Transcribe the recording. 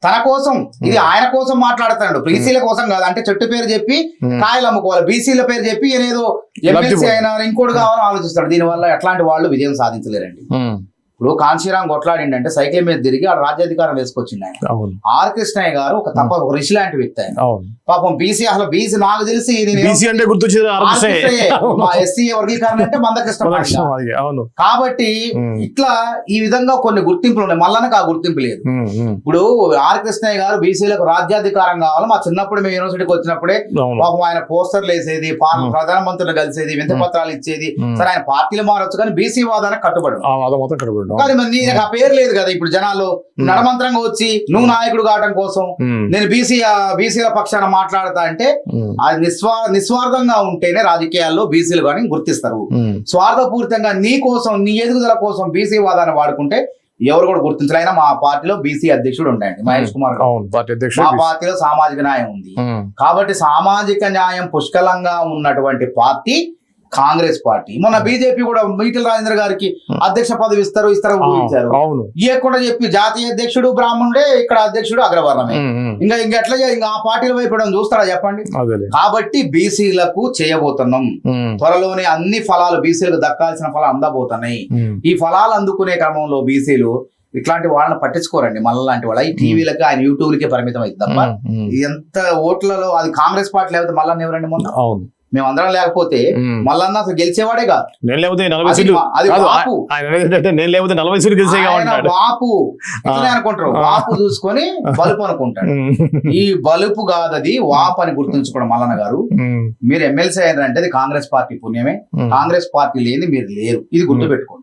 తన కోసం, ఇది ఆయన కోసం మాట్లాడుతున్నాడు, బీసీల కోసం కాదు. అంటే చెట్టు పేరు చెప్పి కాయలు అమ్ముకోవాలి, బీసీల పేరు చెప్పి ఏదో ఎమ్మెల్సీ అయినా ఇంకోటి కావాలని ఆలోచిస్తాడు. దీనివల్ల ఎట్లాంటి వాళ్ళు విజయం సాధించలేరండి. ఇప్పుడు కాంశీరాం కొట్లాడిండంటే సైకిల్ మీద తిరిగి ఆ రాజ్యాధికారం వేసుకొచ్చింది ఆయన. ఆర్ కృష్ణయ్య గారు ఒక ఋషి లాంటి వ్యక్తి ఆయన. పాపం బీసీ, అసలు బీసీ నాకు తెలిసి ఎస్సీ వర్గీకరణ అంటే మందకృష్ణ. కాబట్టి ఇట్లా ఈ విధంగా కొన్ని గుర్తింపులు ఉన్నాయి. మల్లన్నకు ఆ గుర్తింపు లేదు. ఇప్పుడు ఆర్ కృష్ణయ్య గారు బీసీలకు రాజ్యాధికారం కావాలి, మా చిన్నప్పుడు మేము యూనివర్సిటీకి వచ్చినప్పుడే పాపం ఆయన పోస్టర్లు వేసేది, ప్రధానమంత్రులు కలిసేది, వింత పత్రాలు ఇచ్చేది. సరే ఆయన పార్టీలు మారొచ్చు కానీ బీసీ వాదానికి కట్టుబడి. కానీ మరి నీకు ఆ పేరు లేదు కదా. ఇప్పుడు జనాలు నడమంత్రంగా వచ్చి నువ్వు నాయకుడు కావడం కోసం నేను బీసీల పక్షాన మాట్లాడతా అంటే అది నిస్వార్థంగా ఉంటేనే రాజకీయాల్లో బీసీలు కానీ గుర్తిస్తారు. స్వార్థపూరితంగా నీ కోసం, నీ ఎదుగుదల కోసం బీసీ వాదాన్ని వాడుకుంటే ఎవరు కూడా గుర్తించరు. అయినా మా పార్టీలో బీసీ అధ్యక్షుడు ఉండండి మహేష్ కుమార్ గారు. మా పార్టీలో సామాజిక న్యాయం ఉంది కాబట్టి సామాజిక న్యాయం పుష్కలంగా ఉన్నటువంటి పార్టీ కాంగ్రెస్ పార్టీ. మొన్న బీజేపీ కూడా ఈటెల రాజేంద్ర గారికి అధ్యక్ష పదవి ఇస్తారు ఊహించారు. ఇవ్వకుండా చెప్పి జాతీయ అధ్యక్షుడు బ్రాహ్మణుడే, ఇక్కడ అధ్యక్షుడు అగ్రవర్ణమే. ఇంకా ఎట్లా ఇంకా ఆ పార్టీలు వైపు చూస్తారా చెప్పండి. కాబట్టి బీసీలకు చేయబోతున్నాం త్వరలోనే అన్ని ఫలాలు, బీసీలకు దక్కాల్సిన ఫలాలు అందబోతున్నాయి. ఈ ఫలాలు అందుకునే క్రమంలో బీసీలు ఇట్లాంటి వాళ్ళని పట్టించుకోరండి. మళ్ళీ వాళ్ళ ఈ టీవీలకి, ఆయన యూట్యూబ్లకే పరిమితం అవుతుంది తప్ప ఎంత ఓట్లలో అది కాంగ్రెస్ పార్టీ లేకపోతే మళ్ళీ ఎవరండి మొన్న మేమందరం లేకపోతే మల్లన్న అసలు గెలిచేవాడే కాదు. బాపు ఇట్లనే అనుకుంటారు. వాపు చూసుకొని బలుపు అనుకుంటాడు. ఈ బలుపు కాదు, అది వాపు అని గుర్తుంచుకోవడం. మల్లన్న గారు మీరు ఎమ్మెల్సీ అయినారంటే అది కాంగ్రెస్ పార్టీ పుణ్యమే. కాంగ్రెస్ పార్టీ లేని మీరు లేరు, ఇది గుర్తుపెట్టుకోండి.